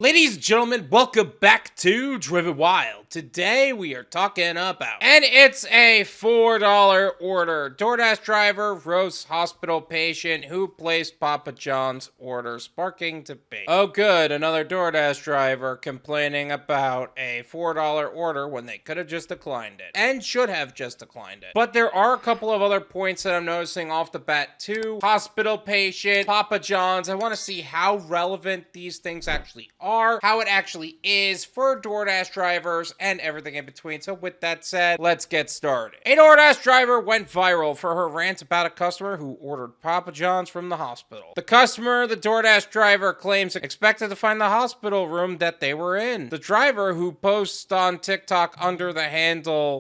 Ladies and gentlemen, welcome back to Driven Wild. Today we are talking about, and it's a $4 order. Doordash driver roasts hospital patient who placed Papa John's order, sparking debate. Oh good, another Doordash driver complaining about a $4 order when they could have just declined it, and should have just declined it. But there are a couple of other points that I'm noticing off the bat too. Hospital patient, Papa John's. I want to see how relevant these things actually are, how it actually is for Doordash drivers, and everything in between. So with that said, let's get started. A Doordash driver went viral for her rant about a customer who ordered Papa John's from the hospital. The customer, the Doordash driver, claims expected to find the hospital room that they were in. The driver, who posts on TikTok under the handle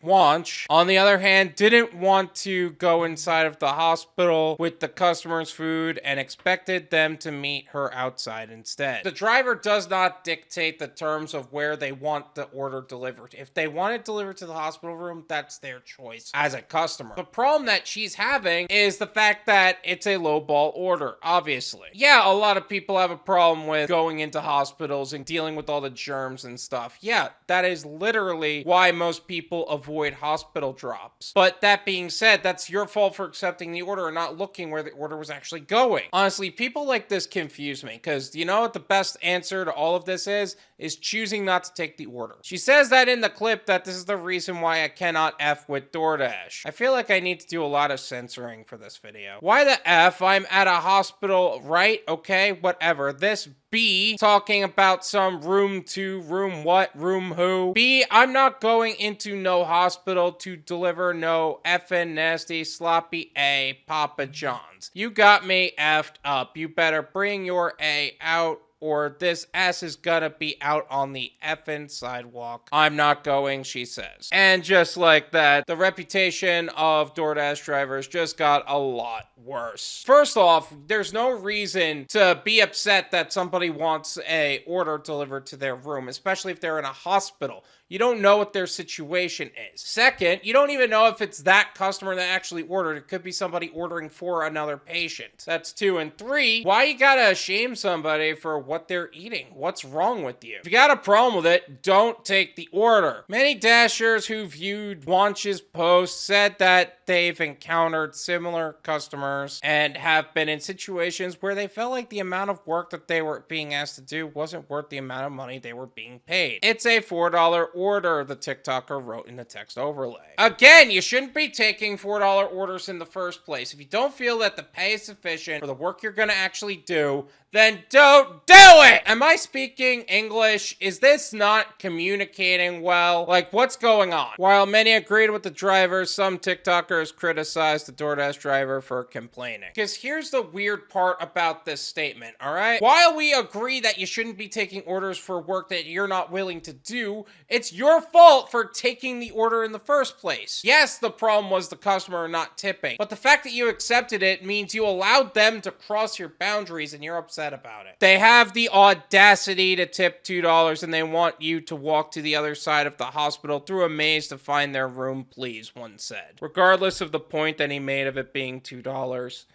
Sexcwanch, on the other hand, didn't want to go inside of the hospital with the customer's food and expected them to meet her outside instead. The driver does not dictate the terms of where they want the order delivered. If they want it delivered to the hospital room, that's their choice as a customer. The problem that she's having is the fact that it's a lowball order, obviously. Yeah, a lot of people have a problem with going into hospitals and dealing with all the germs and stuff. Yeah, that is literally why most people avoid hospital drops. But that being said, that's your fault for accepting the order and not looking where the order was actually going. Honestly, people like this confuse me, because you know what the best answer to all of this is choosing not to take the order. She says that in the clip that this is the reason why I cannot F with DoorDash. I feel like I need to do a lot of censoring for this video. Why the F? I'm at a hospital, right? Okay, whatever. This B, talking about some room to, room what, room who. B, I'm not going into no hospital to deliver no effing nasty sloppy A Papa John's. You got me effed up. You better bring your A out, or this ass is gonna be out on the effing sidewalk. I'm not going, she says. And just like that, the reputation of Doordash drivers just got a lot worse. First off, there's no reason to be upset that somebody wants a order delivered to their room, especially if they're in a hospital. You don't know what their situation is. Second, you don't even know if it's that customer that actually ordered. It could be somebody ordering for another patient. That's two. And three, why you gotta shame somebody for what they're eating? What's wrong with you? If you got a problem with it, don't take the order. Many Dashers who viewed Wanch's post said that they've encountered similar customers and have been in situations where they felt like the amount of work that they were being asked to do wasn't worth the amount of money they were being paid. It's a $4 order, the TikToker wrote in the text overlay. Again, you shouldn't be taking $4 orders in the first place. If you don't feel that the pay is sufficient for the work you're gonna actually do, then don't do it! Am I speaking English? Is this not communicating well? Like, what's going on? While many agreed with the driver, some TikTokers criticized the Doordash driver for complaining. Because here's the weird part about this statement, alright? While we agree that you shouldn't be taking orders for work that you're not willing to do, it's your fault for taking the order in the first place. Yes, the problem was the customer not tipping, but the fact that you accepted it means you allowed them to cross your boundaries and you're upset about it. They have the audacity to tip $2 and they want you to walk to the other side of the hospital through a maze to find their room, please, one said. Regardless of the point that he made of it being $2,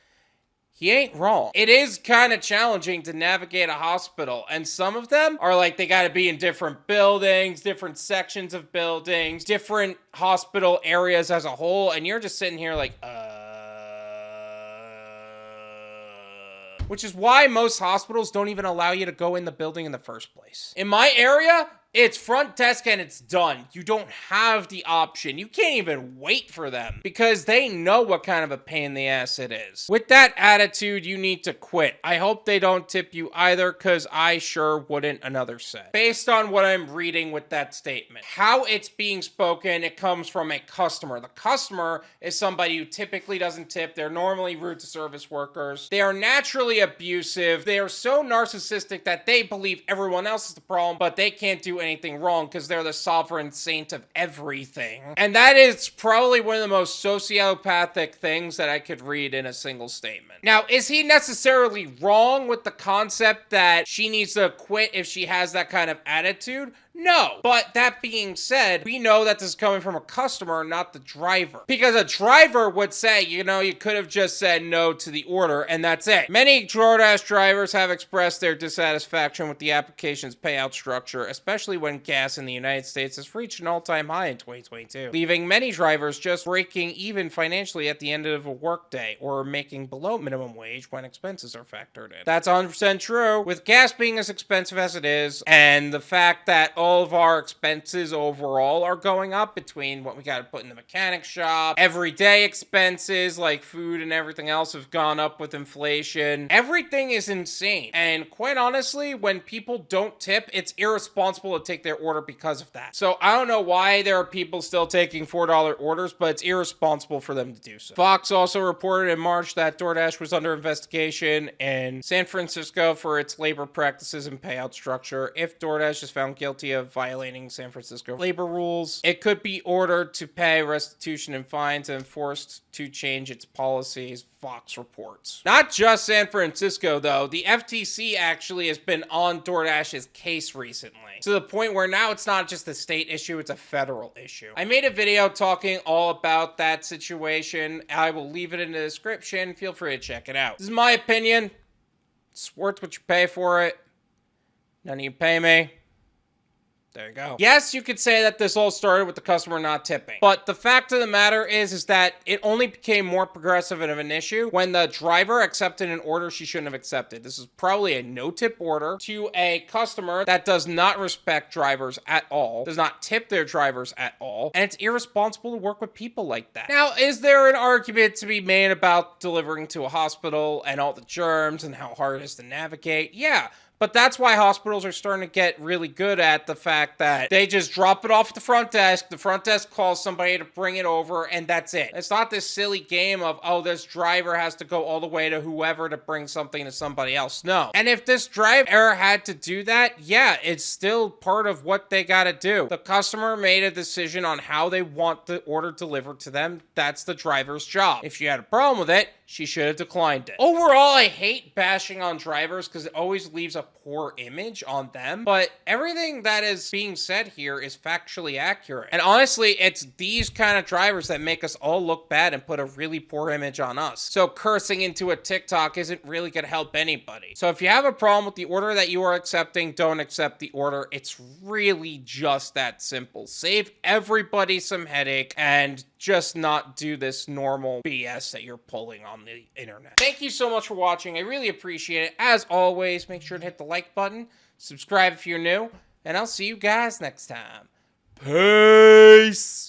he ain't wrong. It is kind of challenging to navigate a hospital, and some of them are like they gotta be in different buildings, different sections of buildings, different hospital areas as a whole, and you're just sitting here like, which is why most hospitals don't even allow you to go in the building in the first place. In my area, it's front desk and it's done. You don't have the option. You can't even wait for them because they know what kind of a pain in the ass it is. With that attitude, you need to quit. I hope they don't tip you either, because I sure wouldn't, another said. Based on what I'm reading with that statement, how it's being spoken, it comes from a customer. The customer is somebody who typically doesn't tip. They're normally rude to service workers. They are naturally abusive. They are so narcissistic that they believe everyone else is the problem, but they can't do anything wrong because they're the sovereign saint of everything. And that is probably one of the most sociopathic things that I could read in a single statement. Now, is he necessarily wrong with the concept that she needs to quit if she has that kind of attitude? No. But that being said, we know that this is coming from a customer, not the driver. Because a driver would say, you could have just said no to the order, and that's it. Many Doordash drivers have expressed their dissatisfaction with the application's payout structure, especially when gas in the United States has reached an all-time high in 2022, leaving many drivers just breaking even financially at the end of a workday, or making below minimum wage when expenses are factored in. That's 100% true. With gas being as expensive as it is, and the fact that all of our expenses overall are going up between what we got to put in the mechanic shop, everyday expenses like food and everything else have gone up with inflation. Everything is insane. And quite honestly, when people don't tip, it's irresponsible to take their order because of that. So I don't know why there are people still taking $4 orders, but it's irresponsible for them to do so. Fox also reported in March that DoorDash was under investigation in San Francisco for its labor practices and payout structure. If DoorDash is found guilty of violating San Francisco labor rules, it could be ordered to pay restitution and fines and forced to change its policies, Fox reports. Not just San Francisco, though. The FTC actually has been on DoorDash's case recently, to the point where now it's not just a state issue, it's a federal issue. I made a video talking all about that situation. I will leave it in the description. Feel free to check it out. This is my opinion. It's worth what you pay for it. None of you pay me. There you go. Yes, you could say that this all started with the customer not tipping. But the fact of the matter is that it only became more progressive of an issue when the driver accepted an order she shouldn't have accepted. This is probably a no-tip order to a customer that does not respect drivers at all, does not tip their drivers at all, and it's irresponsible to work with people like that. Now, is there an argument to be made about delivering to a hospital and all the germs and how hard it is to navigate? Yeah. But that's why hospitals are starting to get really good at the fact that they just drop it off at the front desk calls somebody to bring it over, and that's it. It's not this silly game of, oh, this driver has to go all the way to whoever to bring something to somebody else. No. And if this driver had to do that, yeah, it's still part of what they gotta do. The customer made a decision on how they want the order delivered to them. That's the driver's job. If she had a problem with it, she should have declined it. Overall, I hate bashing on drivers because it always leaves a poor image on them, but everything that is being said here is factually accurate. And honestly, it's these kind of drivers that make us all look bad and put a really poor image on us. So cursing into a TikTok isn't really gonna help anybody. So if you have a problem with the order that you are accepting, don't accept the order. It's really just that simple. Save everybody some headache and just not do this normal BS that you're pulling on the internet. Thank you so much for watching. I really appreciate it. As always, make sure to hit the like button, subscribe if you're new, and I'll see you guys next time. Peace!